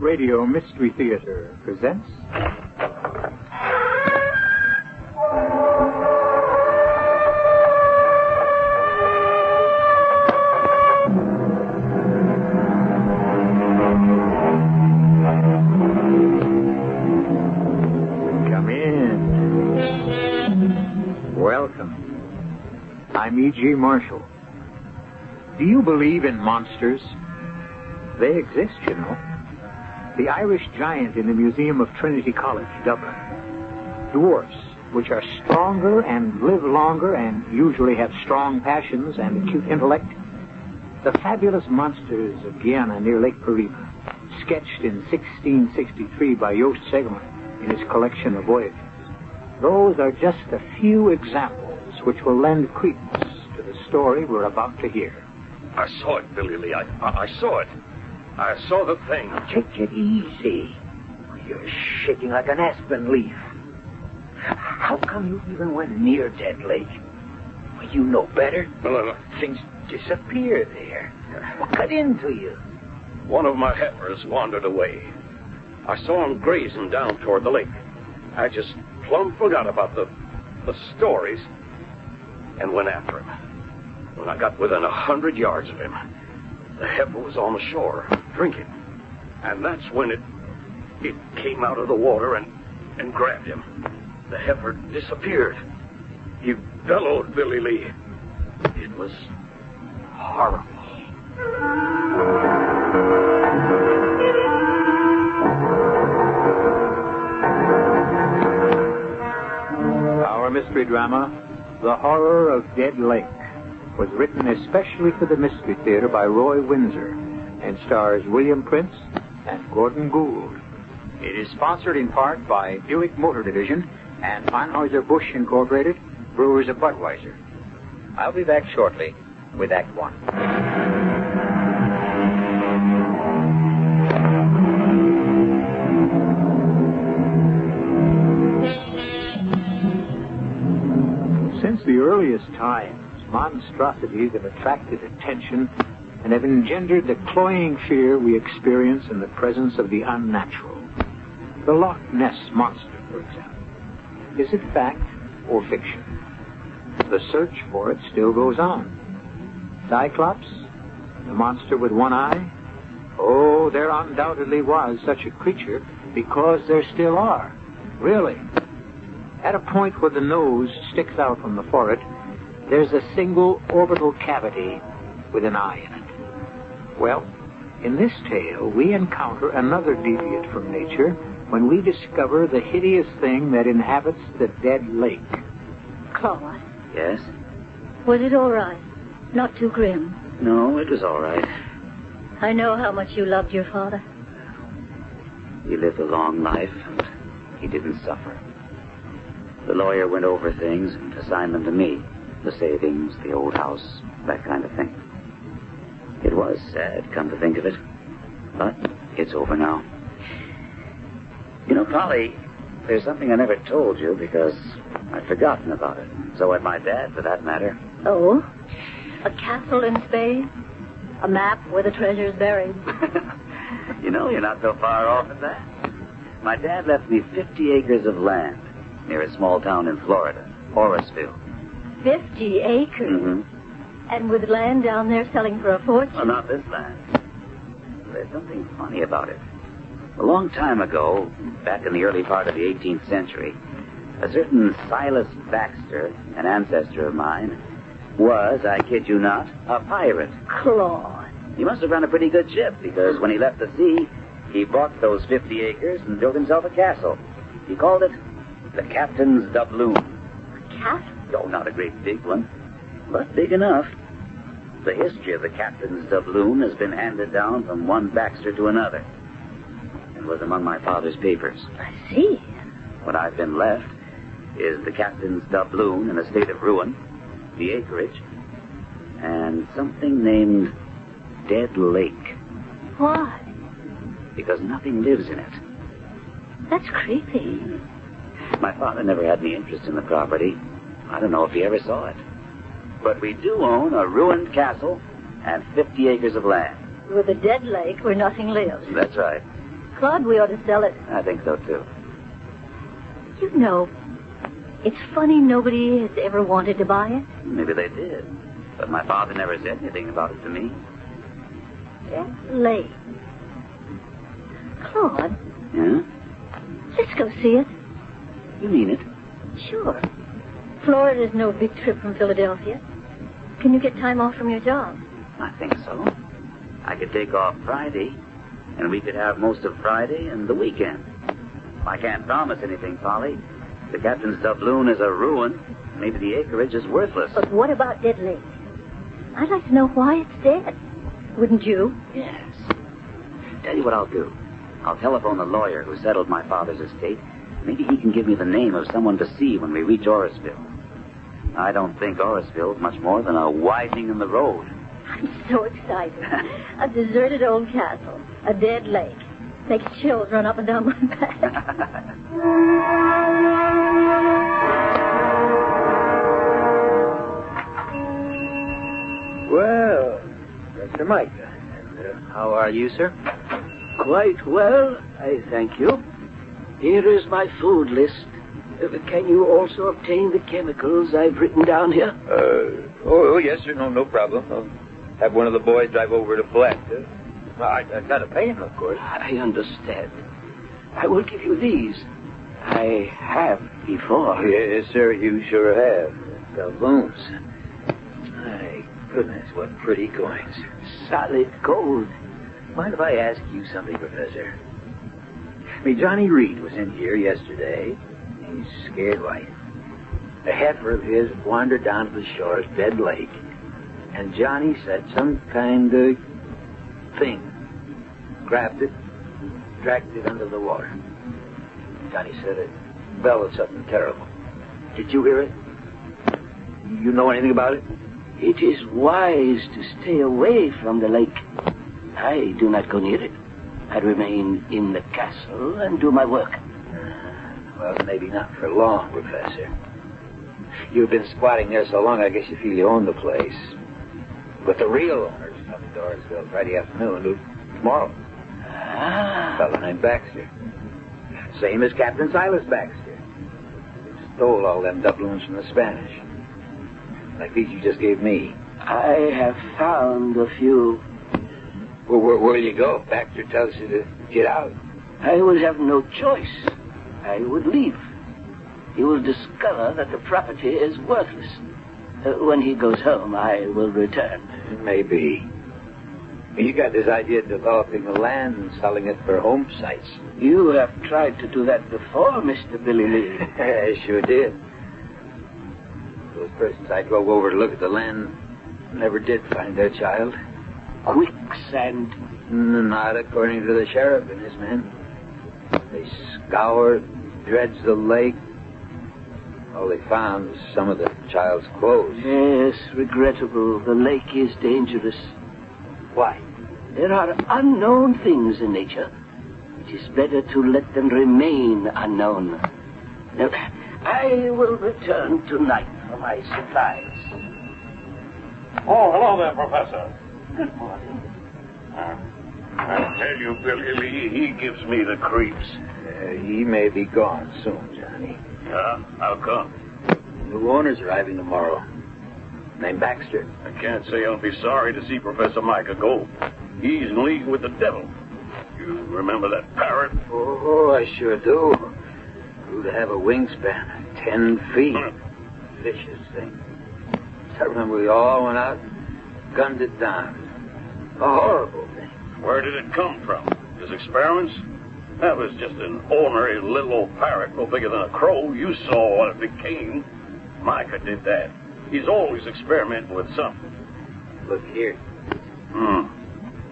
Radio Mystery Theater presents... Come in. Welcome. I'm E.G. Marshall. Do you believe in monsters? They exist, you know. The Irish giant in the Museum of Trinity College, Dublin. Dwarfs, which are stronger and live longer and usually have strong passions and acute intellect. The fabulous monsters of Guiana near Lake Parima, sketched in 1663 by Joost Segelman in his collection of voyages. Those are just a few examples which will lend credence to the story we're about to hear. I saw it, Billy Lee. I saw it. I saw the thing. Take it easy. You're shaking like an aspen leaf. How come you even went near Dead Lake? Well, you know better. Things disappear there. What got into you? One of my heifers wandered away. I saw him grazing down toward the lake. I just plumb forgot about the stories and went after him. When I got within 100 yards of him, the heifer was on the shore, drinking. And that's when it came out of the water and grabbed him. The heifer disappeared. He bellowed, Billy Lee. It was horrible. Our mystery drama, The Horror of Dead Lake, was written especially for the Mystery Theater by Roy Windsor and stars William Prince and Gordon Gould. It is sponsored in part by Buick Motor Division and Anheuser-Busch Incorporated, Brewers of Budweiser. I'll be back shortly with Act One. Since the earliest times, monstrosities have attracted attention and have engendered the cloying fear we experience in the presence of the unnatural. The Loch Ness Monster, for example. Is it fact or fiction? The search for it still goes on. Cyclops? The monster with one eye? Oh, there undoubtedly was such a creature because there still are. Really. At a point where the nose sticks out from the forehead, there's a single orbital cavity with an eye in it. Well, in this tale, we encounter another deviate from nature when we discover the hideous thing that inhabits the Dead Lake. Claude, Yes? was it all right? Not too grim? No, it was all right. I know how much you loved your father. He lived a long life, and he didn't suffer. The lawyer went over things and assigned them to me. The savings, the old house, that kind of thing. It was sad, come to think of it. But it's over now. You know, Polly, there's something I never told you because I'd forgotten about it. So had my dad, for that matter. Oh? A castle in Spain? A map where the treasure's buried? You know, you're not so far off at that. My dad left me 50 acres of land near a small town in Florida, Orisville. 50 acres? Mm-hmm. And with land down there selling for a fortune? Well, not this land. There's something funny about it. A long time ago, back in the early part of the 18th century, a certain Silas Baxter, an ancestor of mine, was, I kid you not, a pirate. Claude. He must have run a pretty good ship, because when he left the sea, he bought those 50 acres and built himself a castle. He called it the Captain's Doubloon. A castle? Oh, not a great big one, but big enough. The history of the Captain's Doubloon has been handed down from one Baxter to another. It was among my father's papers. I see. What I've been left is the Captain's Doubloon in a state of ruin, the acreage, and something named Dead Lake. Why? Because nothing lives in it. That's creepy. My father never had any interest in the property. I don't know if he ever saw it. But we do own a ruined castle and 50 acres of land. With a dead lake where nothing lives. That's right. Claude, we ought to sell it. I think so, too. You know, it's funny nobody has ever wanted to buy it. Maybe they did. But my father never said anything about it to me. That's late. Claude, Yeah? let's go see it. You mean it? Sure. Florida's no big trip from Philadelphia. Can you get time off from your job? I think so. I could take off Friday, and we could have most of Friday and the weekend. I can't promise anything, Polly. The captain's doubloon is a ruin. Maybe the acreage is worthless. But what about Dead Lake? I'd like to know why it's dead. Wouldn't you? Yes. Tell you what I'll do. I'll telephone the lawyer who settled my father's estate. Maybe he can give me the name of someone to see when we reach Orisville. I don't think Orisville's much more than a widening in the road. I'm so excited. A deserted old castle, a dead lake. Makes chills run up and down my back. Well, Mr. Micah, and how are you, sir? Quite well, I thank you. Here is my food list. Can you also obtain the chemicals I've written down here? Yes, sir. No problem. I'll have one of the boys drive over to collect. I gotta pay him, of course. I understand. I will give you these. I have before. Yes, sir, you sure have. Doubloons. My goodness, what pretty coins. Solid gold. Mind if I ask you something, Professor? Johnny Reed was in here yesterday. He's scared white. A heifer of his wandered down to the shore of Dead Lake, and Johnny said some kind of thing. Grabbed it, dragged it under the water. Johnny said it bellowed something terrible. Did you hear it? You know anything about it? It is wise to stay away from the lake. I do not go near it. I remain in the castle and do my work. Well, maybe not for long, Professor. You've been squatting there so long, I guess you feel you own the place. But the real owner's coming to Orisville Friday afternoon, tomorrow. A fellow named Baxter. Same as Captain Silas Baxter. He stole all them doubloons from the Spanish. Like these you just gave me. I have found a few. Where'll you go? Baxter tells you to get out. I will have no choice. I would leave. He will discover that the property is worthless. When he goes home, I will return. Maybe. You got this idea of developing the land and selling it for home sites. You have tried to do that before, Mr. Billy Lee. I sure did. Those persons I drove over to look at the land never did find their child. Quicksand. Not according to the sheriff and his men. They scoured, dredged the lake. All they found was some of the child's clothes. Yes, regrettable. The lake is dangerous. Why? There are unknown things in nature. It is better to let them remain unknown. Now, I will return tonight for my supplies. Oh, hello there, Professor. Good morning. I tell you, Billy Lee, he gives me the creeps. He may be gone soon, Johnny. Yeah? How come? New owner's arriving tomorrow. Named Baxter. I can't say I'll be sorry to see Professor Micah go. He's in league with the devil. You remember that parrot? Oh, I sure do. Grew to have a wingspan of 10 feet. Vicious thing. I remember we all went out and gunned it down. A horrible thing. Where did it come from? His experiments? That was just an ordinary little old parrot, no bigger than a crow. You saw what it became. Micah did that. He's always experimenting with something. Look here.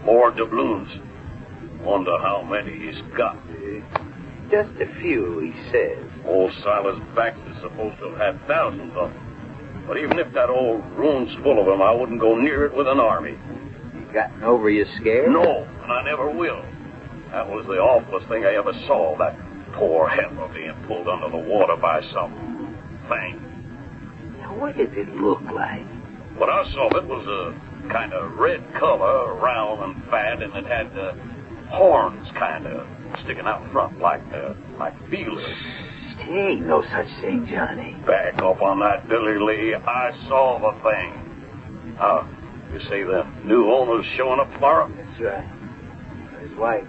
More doubloons. Wonder how many he's got. Just a few, he says. Old Silas Baxter's supposed to have had thousands of them. But even if that old ruin's full of them, I wouldn't go near it with an army. You gotten over your scare? No, and I never will. That was the awfulest thing I ever saw, that poor heifer being pulled under the water by some thing. Now, what did it look like? What I saw of it was a kind of red color, round and fat, and it had horns kind of sticking out front like feelers. There ain't no such thing, Johnny. Back up on that, Billy Lee. I saw the thing. You say the new owner's showing up tomorrow? That's right. His wife.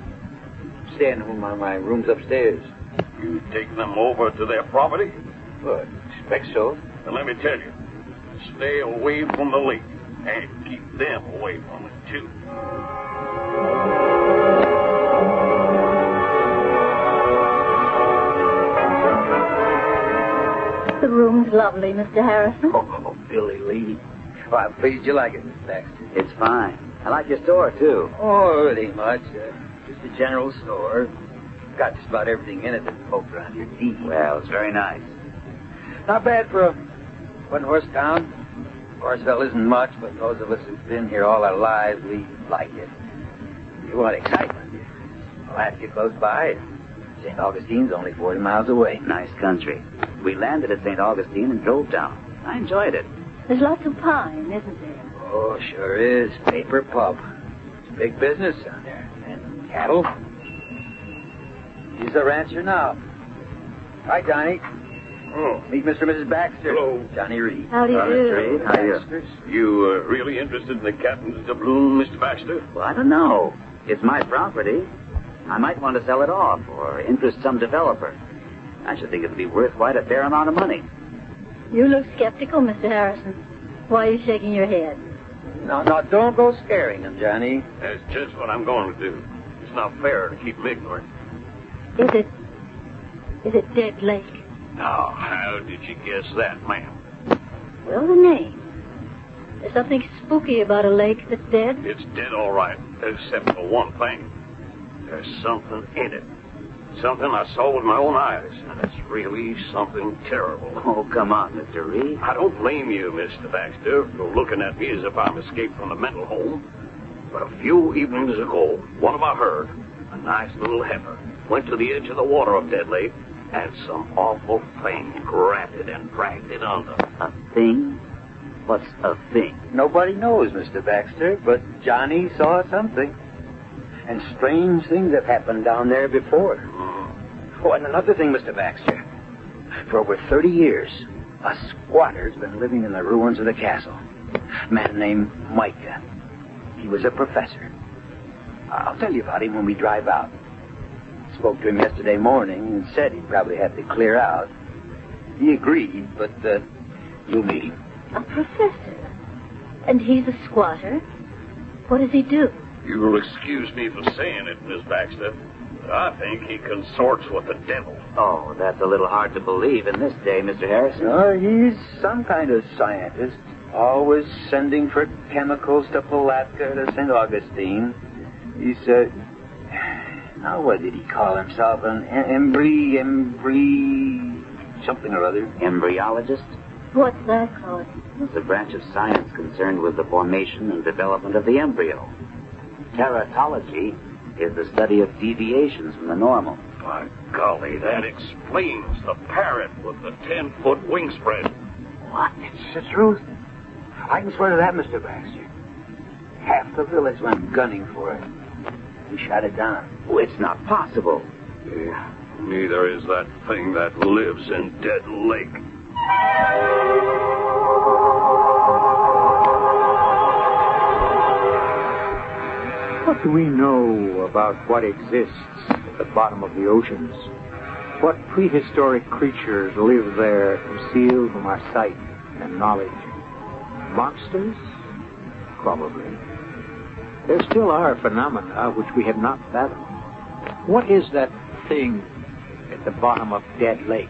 Staying in my room's upstairs. You take them over to their property? Well, expect so. And let me tell you, stay away from the lake. And keep them away from it, too. The room's lovely, Mr. Harrison. Oh, Billy Lee. Well, I'm pleased you like it, Miss Baxter. It's fine. I like your store, too. Oh, it ain't much. Just a general store. Got just about everything in it that folks around here need. Well, it's very nice. Not bad for a one-horse town. Horseville isn't much, but those of us who've been here all our lives, we like it. You want excitement. Alaska close by. St. Augustine's only 40 miles away. Nice country. We landed at St. Augustine and drove down. I enjoyed it. There's lots of pine, isn't there? Oh, sure is. Paper pulp. It's big business down there. And cattle. He's a rancher now. Hi, Johnny. Oh. Meet Mr. and Mrs. Baxter. Hello. Johnny Reed. How do you do? Reed. How are you? You really interested in the captain's doubloon, Mr. Baxter? Well, I don't know. It's my property. I might want to sell it off or interest some developer. I should think it would be worth quite a fair amount of money. You look skeptical, Mr. Harrison. Why are you shaking your head? No, don't go scaring him, Johnny. That's just what I'm going to do. It's not fair to keep him ignorant. Is it Dead Lake? Now, how did you guess that, ma'am? Well, the name. There's something spooky about a lake that's dead. It's dead all right, except for one thing. There's something in it. Something I saw with my own eyes, and it's really something terrible. Oh, come on, Mr. Reed. I don't blame you, Mr. Baxter, for looking at me as if I'm escaped from the mental home. But a few evenings ago, one of our herd, a nice little heifer, went to the edge of the water of Dead Lake, and some awful thing grabbed it and dragged it under. A thing? What's a thing? Nobody knows, Mr. Baxter, but Johnny saw something. And strange things have happened down there before. Oh, and another thing, Mr. Baxter. For over 30 years, a squatter's been living in the ruins of the castle. A man named Micah. He was a professor. I'll tell you about him when we drive out. Spoke to him yesterday morning and said he'd probably have to clear out. He agreed, but you'll meet him. A professor? And he's a squatter? What does he do? You'll excuse me for saying it, Miss Baxter. I think he consorts with the devil. Oh, that's a little hard to believe in this day, Mr. Harrison. He's some kind of scientist. Always sending for chemicals to Palatka to St. Augustine. He's, now what did he call himself? An something or other. Embryologist? What's that called? It's a branch of science concerned with the formation and development of the embryo. Teratology is the study of deviations from the normal. By golly, that explains the parrot with the 10-foot wingspread. What? It's the truth. I can swear to that, Mr. Baxter. Half the village went gunning for it. We shot it down. Oh, it's not possible. Yeah, neither is that thing that lives in Dead Lake. What do we know about what exists at the bottom of the oceans? What prehistoric creatures live there concealed from our sight and knowledge? Monsters? Probably. There still are phenomena which we have not fathomed. What is that thing at the bottom of Dead Lake?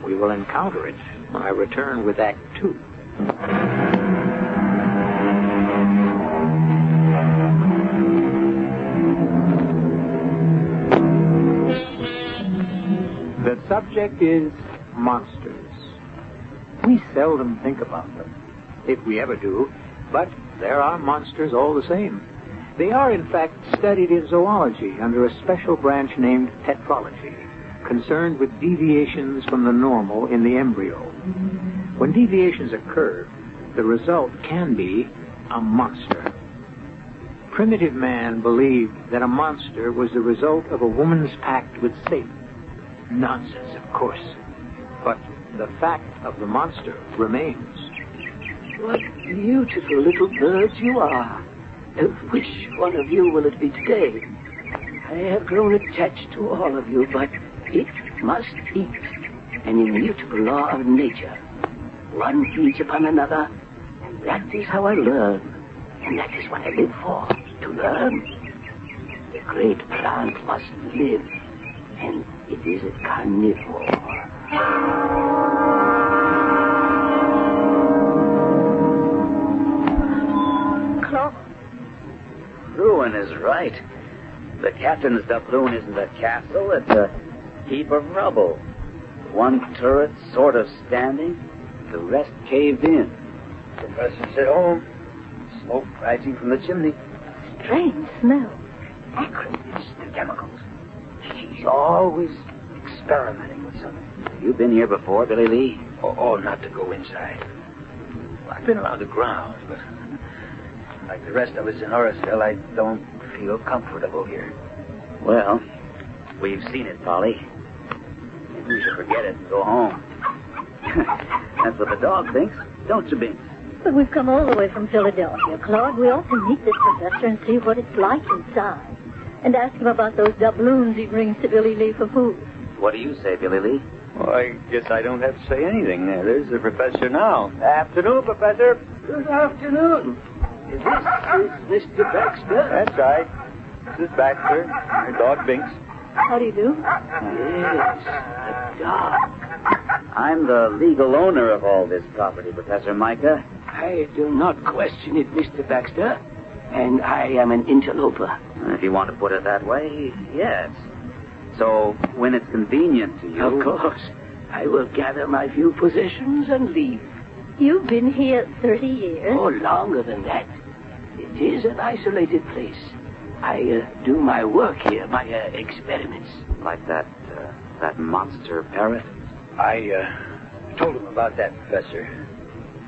We will encounter it when I return with Act 2. The subject is monsters. We seldom think about them, if we ever do, but there are monsters all the same. They are, in fact, studied in zoology under a special branch named tetralogy, concerned with deviations from the normal in the embryo. When deviations occur, the result can be a monster. primitive man believed that a monster was the result of a woman's pact with Satan. Nonsense, of course. But the fact of the monster remains. What beautiful little birds you are. Which one of you will it be today? I have grown attached to all of you, but it must eat. An immutable law of nature. One feeds upon another, and that is how I learn. And that is what I live for, to learn. The great plant must live, and it is a carnivore. Claude. Ruin is right. The captain's doubloon isn't a castle, it's a heap of rubble. One turret sort of standing, the rest caved in. The Professor's at home. Smoke rising from the chimney. Strange smell. Acrid. It's the chemicals. She's always experimenting with something. Have you been here before, Billy Lee? Oh, not to go inside. Well, I've been around the grounds, but like the rest of us in Orisville, I don't feel comfortable here. Well, we've seen it, Polly. Maybe we should forget it and go home. That's what the dog thinks, don't you, Binks? But we've come all the way from Philadelphia, Claude. We ought to meet this professor and see what it's like inside. And ask him about those doubloons he brings to Billy Lee for food. What do you say, Billy Lee? Well, I guess I don't have to say anything there. There's the professor now. Afternoon, Professor. Good afternoon. This is Mr. Baxter. That's right. This is Baxter, my dog Binks. How do you do? Yes, the dog. I'm the legal owner of all this property, Professor Micah. I do not question it, Mr. Baxter. And I am an interloper. If you want to put it that way, yes. So, when it's convenient to you... Of course. I will gather my few possessions and leave. You've been here 30 years. Oh, longer than that. It is an isolated place. I do my work here, my experiments. Like that monster parrot? I told him about that, Professor.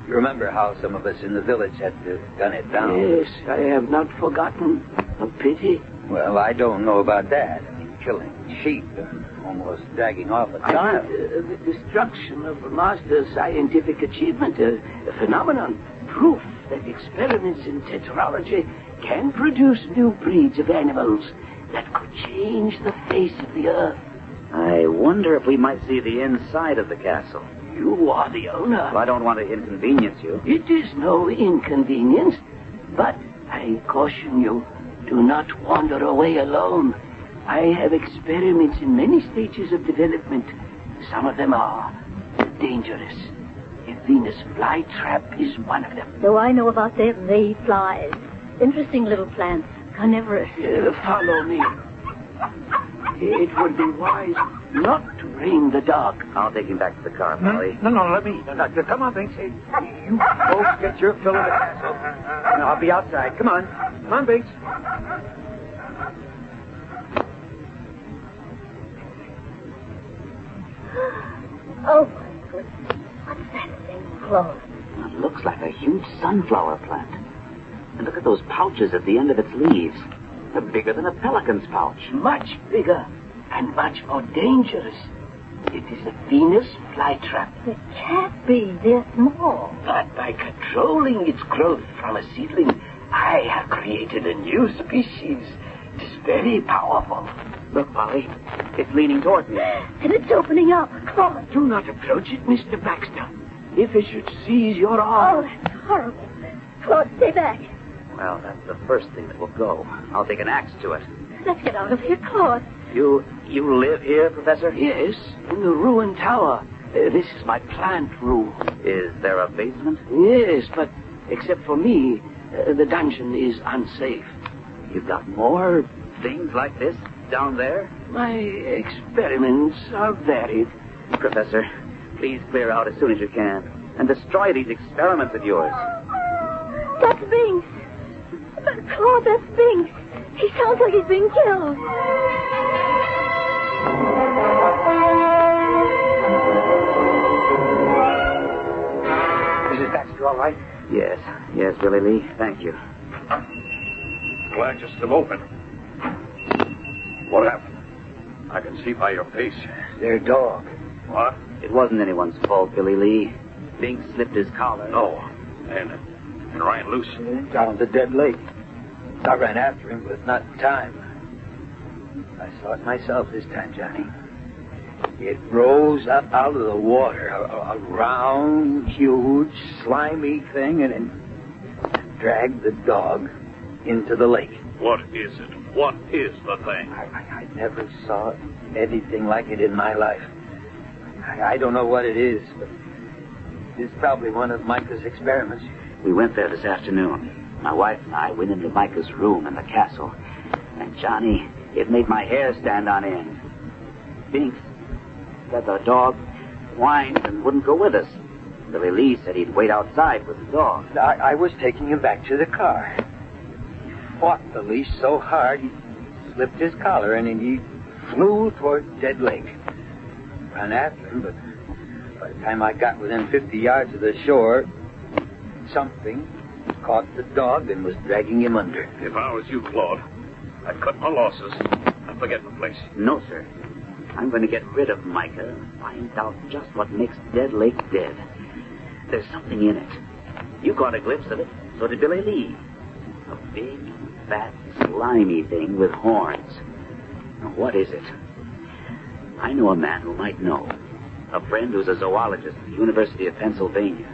You remember how some of us in the village had to gun it down? Yes, I have not forgotten. A pity. Well, I don't know about that. I mean, killing sheep and almost dragging off a child. The destruction of the master's scientific achievement, a phenomenon, proof that experiments in tetralogy can produce new breeds of animals that could change the face of the earth. I wonder if we might see the inside of the castle. You are the owner. Well, I don't want to inconvenience you. It is no inconvenience, but I caution you, do not wander away alone. I have experiments in many stages of development. Some of them are dangerous. A Venus flytrap is one of them. So I know about them. They eat flies. Interesting little plants. Carnivorous. Follow me. It would be wise not to bring the dog. I'll take him back to the car, Polly. No, let me. No, come on, Binks. Hey, you folks get your fill of the castle. And I'll be outside. Come on. Come on, Binks. Oh, my goodness. What's that thing, Claude? It looks like a huge sunflower plant. And look at those pouches at the end of its leaves. They're bigger than a pelican's pouch. Much bigger and much more dangerous. It is a Venus flytrap. It can't be this small. But by controlling its growth from a seedling, I have created a new species. It is very powerful. Look, Polly. It's leaning toward me. And it's opening up. Claude. Do not approach it, Mr. Baxter. If it should seize your arm... Oh, that's horrible. Claude, stay back. Well, that's the first thing that will go. I'll take an axe to it. Let's get out of here, Claude. You live here, Professor? Yes, in the ruined tower. This is my plant room. Is there a basement? Yes, but except for me, the dungeon is unsafe. You've got more things like this down there? My experiments are varied. Professor, please clear out as soon as you can and destroy these experiments of yours. That's Binks. Claude, that's Binks. He sounds like he's being killed. Mrs. Baxter, all right? Yes, Billy Lee, thank you. glad you're still open. What happened? I can see by your face. Their dog. What? It wasn't anyone's fault, Billy Lee. Bink slipped his collar. No. And ran loose. Down the dead lake. I ran after him, but not in time. I saw it myself this time, Johnny. It rose up out of the water, a round, huge, slimy thing, and dragged the dog into the lake. What is it? What is the thing? I never saw anything like it in my life. I don't know what it is, but it's probably one of Micah's experiments. We went there this afternoon. My wife and I went into Micah's room in the castle. And Johnny, it made my hair stand on end. Bink said the dog whined and wouldn't go with us. Billy Lee said he'd wait outside with the dog. I was taking him back to the car. He fought the leash so hard, he slipped his collar and he flew toward Dead Lake. Ran after him, but by the time I got within 50 yards of the shore, something caught the dog and was dragging him under. If I was you, Claude, I'd cut my losses and forget the place. No, sir. I'm going to get rid of Micah and find out just what makes Dead Lake dead. There's something in it. You caught a glimpse of it. So did Billy Lee. A big, fat, slimy thing with horns. Now, what is it? I know a man who might know. A friend who's a zoologist at the University of Pennsylvania.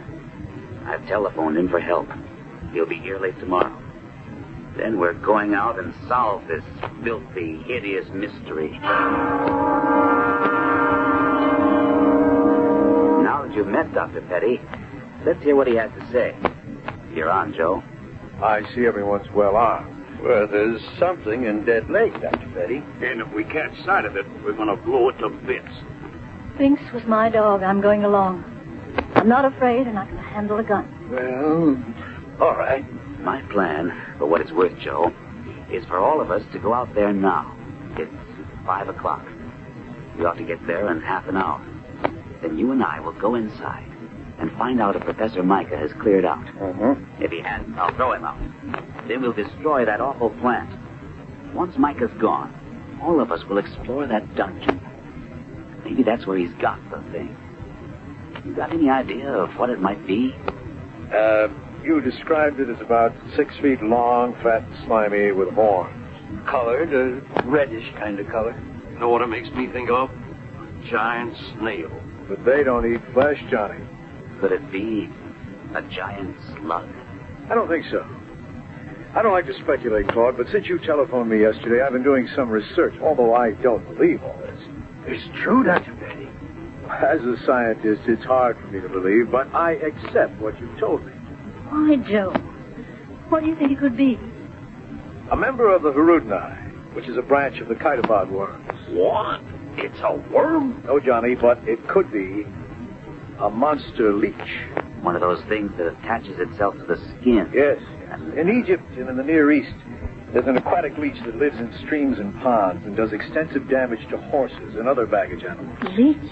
I've telephoned him for help. He'll be here late tomorrow. Then we're going out and solve this filthy, hideous mystery. Now that you've met Dr. Petty, let's hear what he has to say. You're on, Joe. I see everyone's well armed. Well, there's something in Dead Lake, Dr. Petty. And if we catch sight of it, we're going to blow it to bits. Binks was my dog. I'm going along. I'm not afraid, and I can handle a gun. Well, all right. My plan, for what it's worth, Joe, is for all of us to go out there now. It's 5 o'clock. We ought to get there in half an hour. Then you and I will go inside and find out if Professor Micah has cleared out. If he hasn't, I'll throw him out. Then we'll destroy that awful plant. Once Micah's gone, all of us will explore that dungeon. Maybe that's where he's got the thing. You got any idea of what it might be? You described it as about 6 feet long, fat, slimy, with horns. Colored, a reddish kind of color. You know what it makes me think of? A giant snail. But they don't eat flesh, Johnny. Could it be a giant slug? I don't think so. I don't like to speculate, Claude, but since you telephoned me yesterday, I've been doing some research, although I don't believe all this. It's true, Dr. Petty. As a scientist, it's hard for me to believe, but I accept what you've told me. Why, Joe? What do you think it could be? A member of the Hirudinai, which is a branch of the Chaetopod worms. What? It's a worm? No, Johnny, but it could be a monster leech. One of those things that attaches itself to the skin. Yes. In Egypt and in the Near East, there's an aquatic leech that lives in streams and ponds and does extensive damage to horses and other baggage animals. Leech?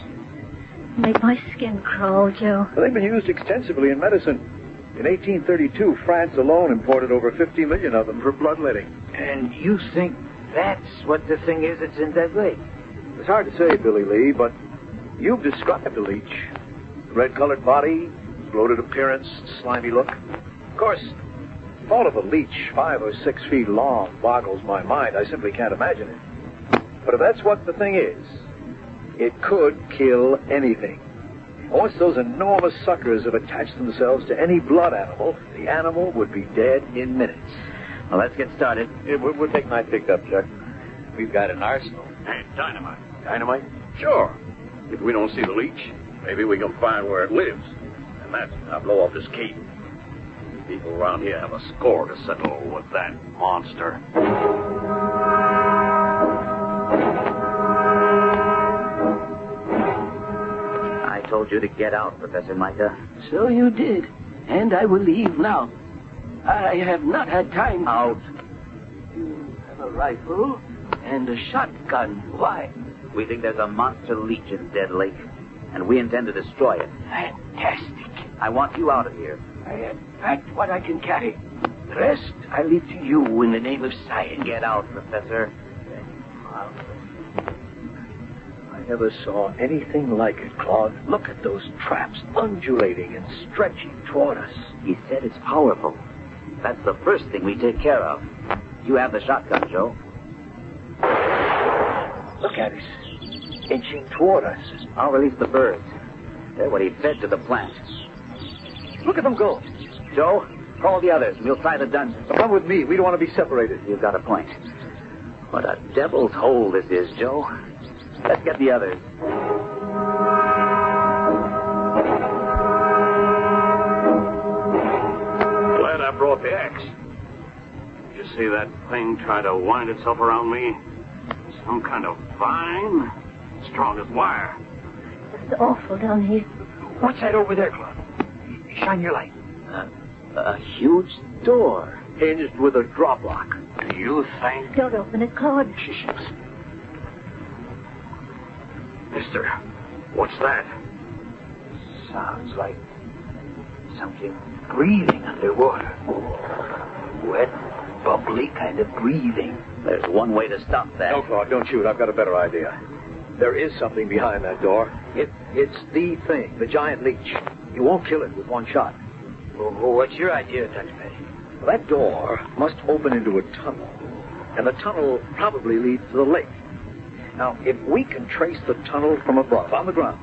Make my skin crawl, Joe. Well, they've been used extensively in medicine. In 1832, France alone imported over 50 million of them for bloodletting. And you think that's what the thing is that's in Dead Lake? It's hard to say, Billy Lee, but you've described the leech. Red-colored body, bloated appearance, slimy look. Of course, the thought of a leech 5 or 6 feet long boggles my mind. I simply can't imagine it. But if that's what the thing is, it could kill anything. Once those enormous suckers have attached themselves to any blood animal, the animal would be dead in minutes. Well, let's get started. Yeah, we'll take my pickup, Chuck. We've got an arsenal. Hey, dynamite. Dynamite? Sure. If we don't see the leech, maybe we can find where it lives. And that's how I blow off this cape. People around here have a score to settle with that monster. I told you to get out, Professor Micah. So you did. And I will leave now. I have not had time. Out. You have a rifle and a shotgun. Why? We think there's a monster leech in Dead Lake, and we intend to destroy it. Fantastic. I want you out of here. I have packed what I can carry. The rest I leave to you in the name of science. Get out, Professor. I never saw anything like it, Claude. Look at those traps undulating and stretching toward us. He said it's powerful. That's the first thing we take care of. You have the shotgun, Joe. Look at it. Inching toward us. I'll release the birds. They're what he fed to the plant. Look at them go. Joe, call the others, and we'll try the dungeon. Come with me. We don't want to be separated. You've got a point. What a devil's hole this is, Joe. Let's get the others. Glad I brought the axe. You see that thing trying to wind itself around me? Some kind of vine? Strong as wire. It's awful down here. What's that over there, Claude? Shine your light. A huge door. Hinged with a drop lock. Do you think... Don't open it, Claude. Mister, what's that? Sounds like something breathing underwater. Wet, bubbly kind of breathing. There's one way to stop that. No, Claude, don't shoot. I've got a better idea. There is something behind that door. It's the thing, the giant leech. You won't kill it with one shot. Well, what's your idea, Dr. Petty? Well, that door must open into a tunnel, and the tunnel probably leads to the lake. Now, if we can trace the tunnel from above, on the ground,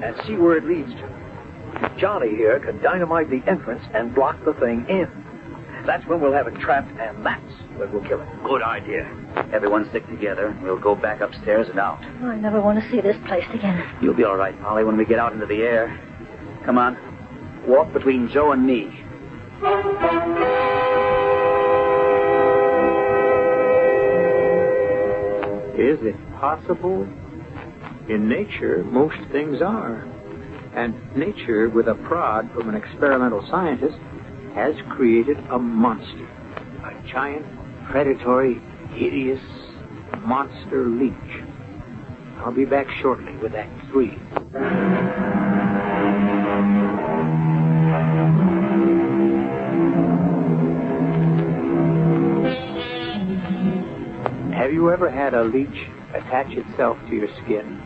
and see where it leads to, Johnny here can dynamite the entrance and block the thing in. That's when we'll have it trapped, and that's when we'll kill it. Good idea. Everyone stick together. We'll go back upstairs and out. I never want to see this place again. You'll be all right, Polly, when we get out into the air. Come on. Walk between Joe and me. Is it possible? In nature, most things are. And nature, with a prod from an experimental scientist, has created a monster. A giant, predatory, hideous monster leech. I'll be back shortly with Act 3. Have you ever had a leech attach itself to your skin?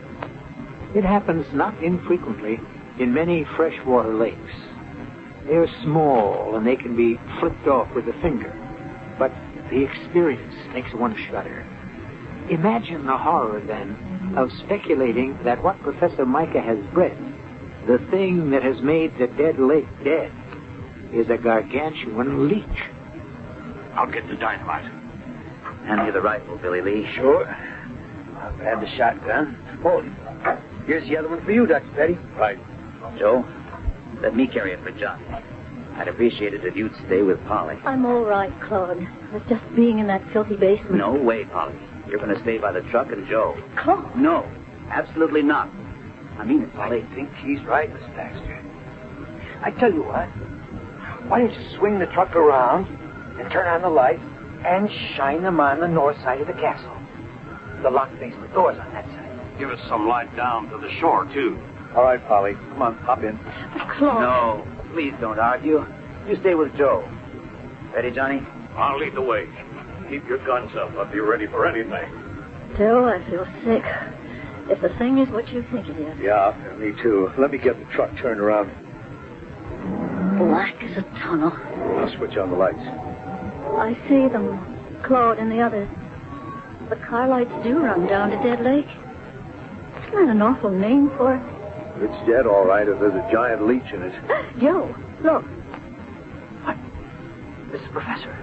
It happens not infrequently in many freshwater lakes. They're small and they can be flipped off with a finger, but the experience makes one shudder. Imagine the horror, then, of speculating that what Professor Micah has bred, the thing that has made the dead lake dead, is a gargantuan leech. I'll get the dynamite. Hand me the rifle, Billy Lee. Sure. I'll grab the shotgun. Oh, here's the other one for you, Dr. Petty. Right. Joe, let me carry it for Johnny. I'd appreciate it if you'd stay with Polly. I'm all right, Claude. It's just being in that filthy basement. No way, Polly. You're going to stay by the truck and Joe. Claude. No, absolutely not. I mean it, Polly. I think he's right, Miss Baxter. I tell you what. Why don't you swing the truck around and turn on the lights and shine them on the north side of the castle? The locked basement door's on that side. Give us some light down to the shore, too. All right, Polly. Come on, hop in. Claude. No, please don't argue. You stay with Joe. Ready, Johnny? I'll lead the way. Keep your guns up. I'll be ready for anything. Joe, I feel sick. If the thing is what you think it is. Yeah, me too. Let me get the truck turned around. Black as a tunnel. I'll switch on the lights. I see them, Claude and the others. The car lights do run down to Dead Lake. Isn't that an awful name for it? It's dead, all right, if there's a giant leech in it. Joe, look. What? Mr. Professor.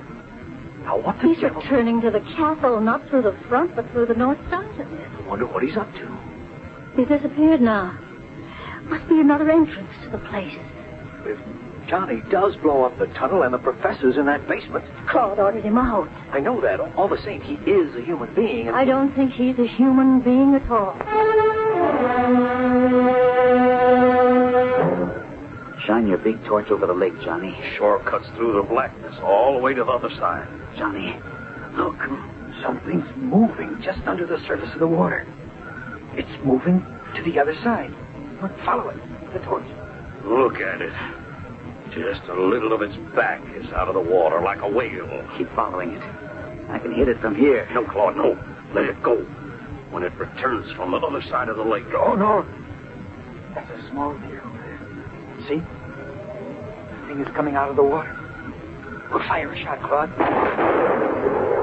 Now, what the He's devil? returning to the castle, not through the front, but through the north side of it. I wonder what he's up to. He disappeared now. Must be another entrance to the place. If Johnny does blow up the tunnel and the professor's in that basement, Claude ordered him out. I know that. All the same, he is a human being. And I don't think he's a human being at all. Shine your big torch over the lake, Johnny. Shore cuts through the blackness all the way to the other side. Johnny, look. Something's moving just under the surface of the water. It's moving to the other side. Follow it. The torch. Look at it. Just a little of its back is out of the water like a whale. Keep following it. I can hit it from here. No, Claude, no. Let it go. When it returns from the other side of the lake. Oh, no. That's a small deer over there. See? The thing is coming out of the water. We'll fire a shot, Claude.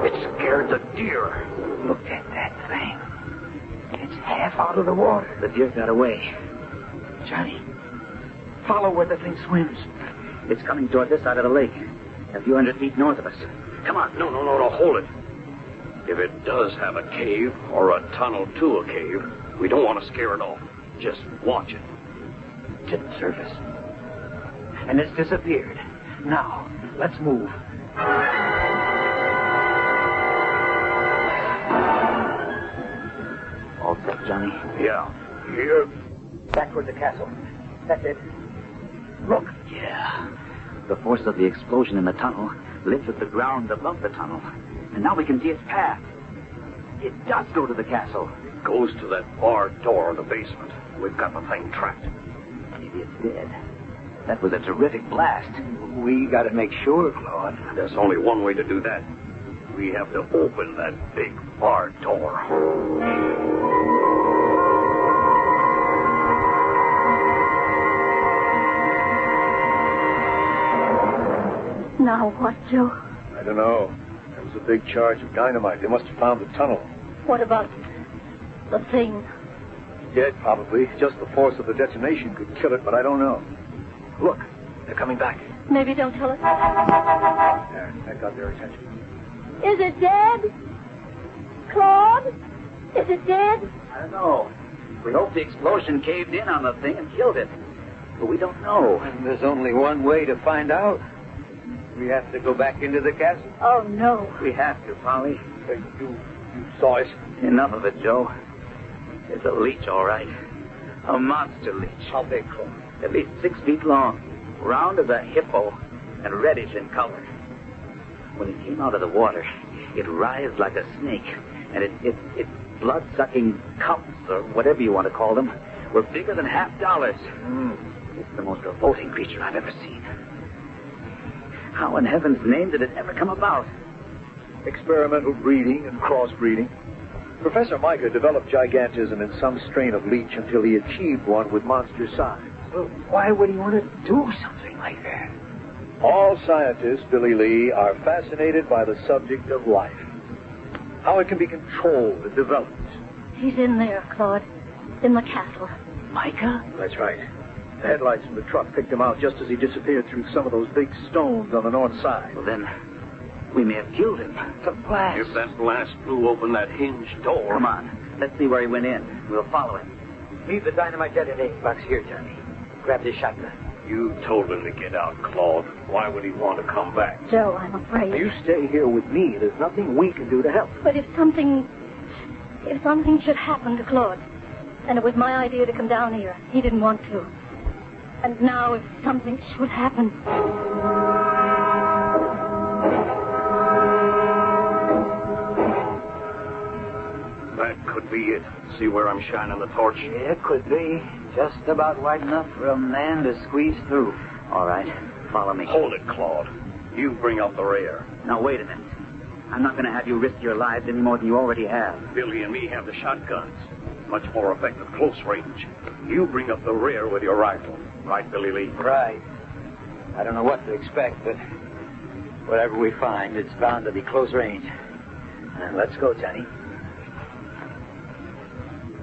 It scared the deer. Look at that thing. It's half out of the water. The deer got away. Johnny, follow where the thing swims. It's coming toward this side of the lake, a few hundred feet north of us. Come on. No, hold it. If it does have a cave or a tunnel to a cave, we don't want to scare it off. Just watch it. Didn't surface. And it's disappeared. Now, let's move. All set, Johnny? Yeah. Here. Back toward the castle. That's it. Look. Yeah. The force of the explosion in the tunnel lifted the ground above the tunnel. And now we can see its path. It does go to the castle. It goes to that barred door in the basement. We've got the thing trapped. Maybe it's dead. That was a terrific blast. We gotta make sure, Claude. There's only one way to do that. We have to open that big barred door. Now what, Joe? I don't know. There was a big charge of dynamite. They must have found the tunnel. What about the thing? Dead, probably. Just the force of the detonation could kill it, but I don't know. Look, they're coming back. Maybe don't tell us. There, that got their attention. Is it dead? Claude? Is it dead? I don't know. We hope the explosion caved in on the thing and killed it. But we don't know. And there's only one way to find out. We have to go back into the castle. Oh, no. We have to, Polly. You saw it? Enough of it, Joe. It's a leech, all right. A monster leech. How big, Claude? At least 6 feet long, round as a hippo, and reddish in color. When it came out of the water, it writhed like a snake, and its blood-sucking cups, or whatever you want to call them, were bigger than $50. It's the most revolting creature I've ever seen. How in heaven's name did it ever come about? Experimental breeding and crossbreeding. Professor Micah developed gigantism in some strain of leech until he achieved one with monster size. Well, why would he want to do something like that? All scientists, Billy Lee, are fascinated by the subject of life. How it can be controlled and developed. He's in there, Claude. In the castle. Micah? That's right. The headlights from the truck picked him out just as he disappeared through some of those big stones on the north side. Well, then, we may have killed him. The blast. If that blast blew open that hinged door... Come on. Let's see where he went in. We'll follow him. Leave the dynamite detonating box here, Johnny. Grab this shotgun. You told him to get out, Claude. Why would he want to come back? Joe, I'm afraid. You stay here with me. There's nothing we can do to help. But if something should happen to Claude, and it was my idea to come down here, he didn't want to. And now if something should happen... That could be it. See where I'm shining the torch? Yeah, it could be. Just about wide enough for a man to squeeze through. All right. Follow me. Hold it, Claude. You bring up the rear. Now, wait a minute. I'm not going to have you risk your lives any more than you already have. Billy and me have the shotguns. Much more effective close range. You bring up the rear with your rifle. Right, Billy Lee? Right. I don't know what to expect, but whatever we find, it's bound to be close range. And let's go, Johnny.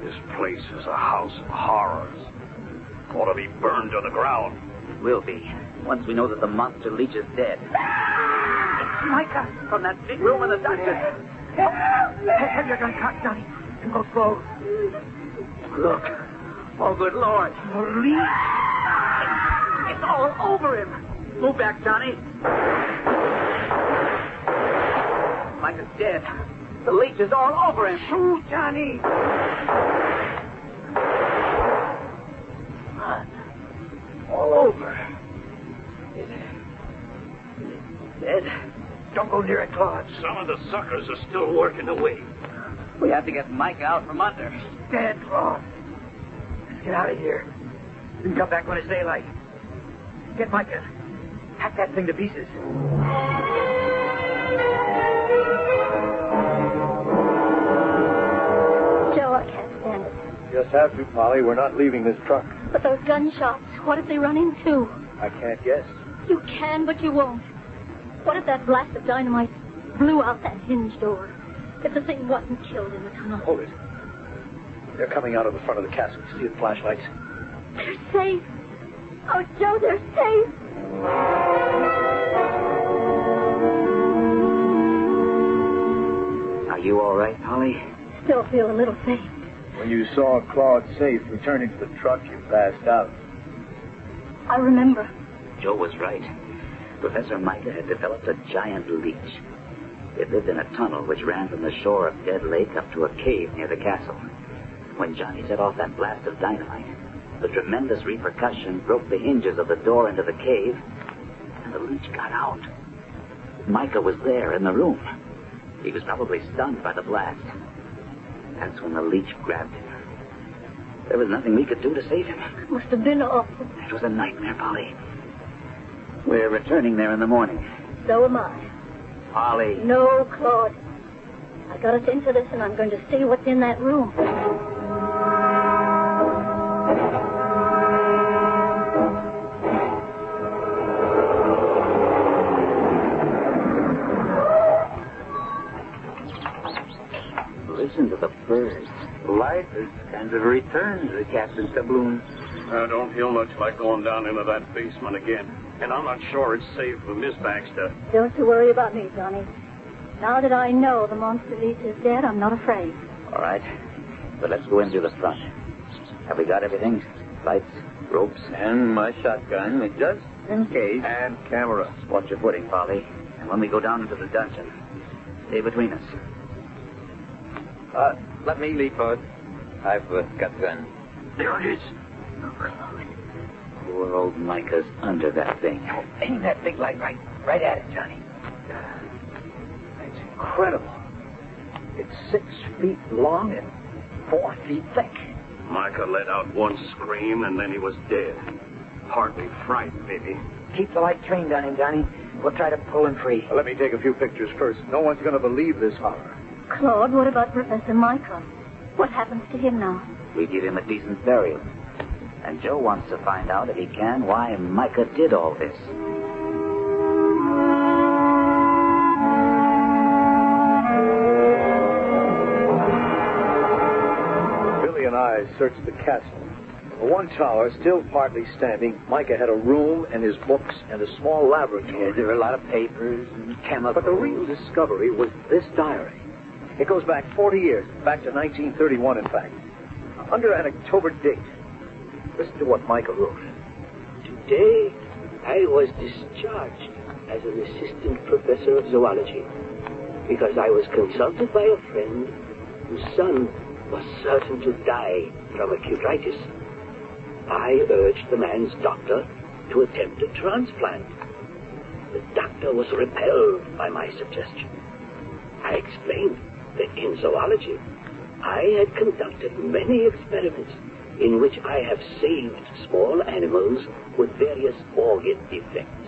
This place is a house of horrors. Ought to be burned to the ground. It will be, once we know that the monster leech is dead. It's Micah from that big room in the doctor. Have your gun cocked, Johnny, and go slow. Look. Oh, good Lord. It's all over him. Move back, Johnny. Micah's dead. The leech is all over him. Shoot, Johnny. Blood. All over. Is it dead? Don't go near it, Claude. Some of the suckers are still working away. We have to get Micah out from under. Dead, Claude. Let's get out of here. You can come back when it's daylight. Get Micah. Hack that thing to pieces. Joe, I can't stand it. Just have to, Polly. We're not leaving this truck. But those gunshots, what did they run into? I can't guess. You can, but you won't. What if that blast of dynamite blew out that hinge door? If the thing wasn't killed in the tunnel? Hold it. They're coming out of the front of the castle. See the flashlights? They're safe. Oh, Joe, they're safe. Are you all right, Polly? Still feel a little faint. When you saw Claude's safe returning to the truck, you passed out. I remember. Joe was right. Professor Micah had developed a giant leech. It lived in a tunnel which ran from the shore of Dead Lake up to a cave near the castle. When Johnny set off that blast of dynamite, the tremendous repercussion broke the hinges of the door into the cave, and the leech got out. Micah was there in the room. He was probably stunned by the blast. That's when the leech grabbed him. There was nothing we could do to save him. It must have been awful. It was a nightmare, Polly. We're returning there in the morning. So am I. Polly. No, Claude. I got us into this, and I'm going to see what's in that room. Listen to the birds. Life has kind of returned to Captain Tabloon. I don't feel much like going down into that basement again. And I'm not sure it's safe for Miss Baxter. Don't you worry about me, Johnny. Now that I know the monster leech is dead, I'm not afraid. All right. But let's go into the front. Have we got everything? Lights, ropes? And my shotgun, just in case. And camera. Watch your footing, Polly. And when we go down into the dungeon, stay between us. Let me lead, Bud. I've got the gun. There it is. Poor old Micah's under that thing. Aim that big light right at it, Johnny. It's incredible. It's 6 feet long and 4 feet thick. Micah let out one scream, and then he was dead. Hardly frightened, maybe. Keep the light trained on him, Johnny. We'll try to pull him free. Let me take a few pictures first. No one's going to believe this horror. Claude, what about Professor Micah? What happens to him now? We give him a decent burial. And Joe wants to find out, if he can, why Micah did all this. Billy and I searched the castle. The one tower, still partly standing, Micah had a room and his books and a small laboratory. Yeah, there were a lot of papers and chemicals. But the real discovery was this diary. It goes back 40 years, back to 1931, in fact. Under an October date. Listen to what Micah wrote. Today, I was discharged as an assistant professor of zoology because I was consulted by a friend whose son was certain to die from acutitis. I urged the man's doctor to attempt a transplant. The doctor was repelled by my suggestion. I explained that in zoology, I had conducted many experiments in which I have saved small animals with various organ defects.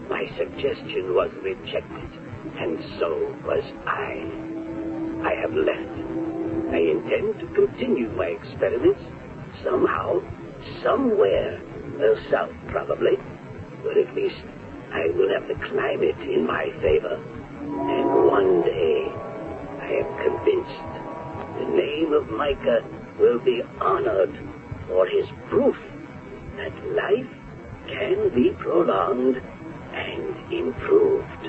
My suggestion was rejected, and so was I. I have left. I intend to continue my experiments somehow, somewhere, south probably, but at least I will have the climate in my favor. And one day, I am convinced the name of Micah will be honored for his proof that life can be prolonged and improved.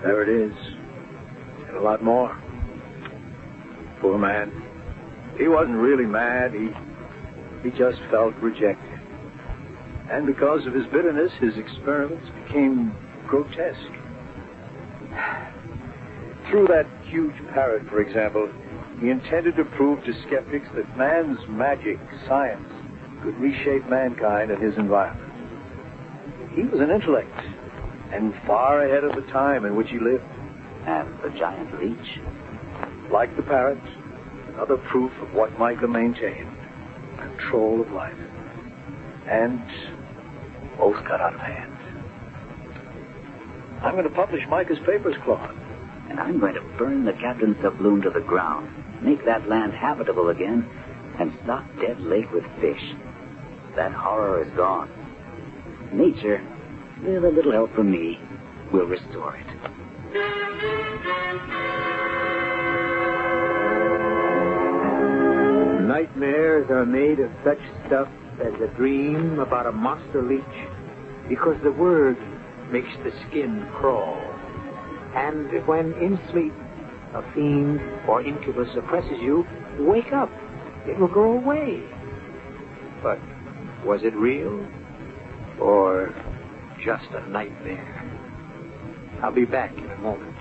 There it is. And a lot more. Poor man. He wasn't really mad. He just felt rejected. And because of his bitterness, his experiments became grotesque. Through that huge parrot, for example, he intended to prove to skeptics that man's magic, science, could reshape mankind and his environment. He was an intellect, and far ahead of the time in which he lived. And the giant leech? Like the parrot, another proof of what Micah maintained, control of life. And both got out of hand. I'm going to publish Micah's papers, Claude. And I'm going to burn the captain's doubloon to the ground, make that land habitable again, and stock Dead Lake with fish. That horror is gone. Nature, with a little help from me, will restore it. Nightmares are made of such stuff as a dream about a monster leech, because the word makes the skin crawl. And when in sleep a fiend or incubus oppresses you, wake up. It will go away. But was it real or just a nightmare? I'll be back in a moment.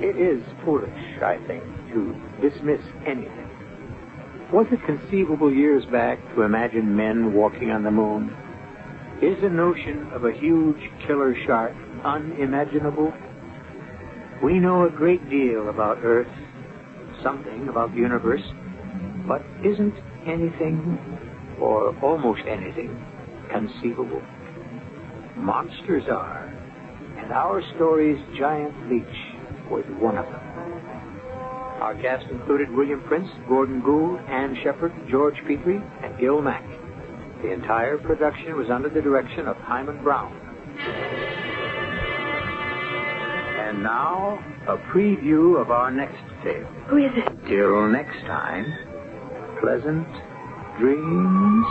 It is foolish, I think, to dismiss anything. Was it conceivable years back to imagine men walking on the moon? Is the notion of a huge killer shark unimaginable? We know a great deal about Earth, something about the universe, but isn't anything, or almost anything, conceivable? Monsters are, and our story's giant leech was one of them. Our cast included William Prince, Gordon Gould, Ann Shepard, George Petrie, and Gil Mack. The entire production was under the direction of Hyman Brown. And now, a preview of our next tale. Who is it? Till next time, pleasant dreams.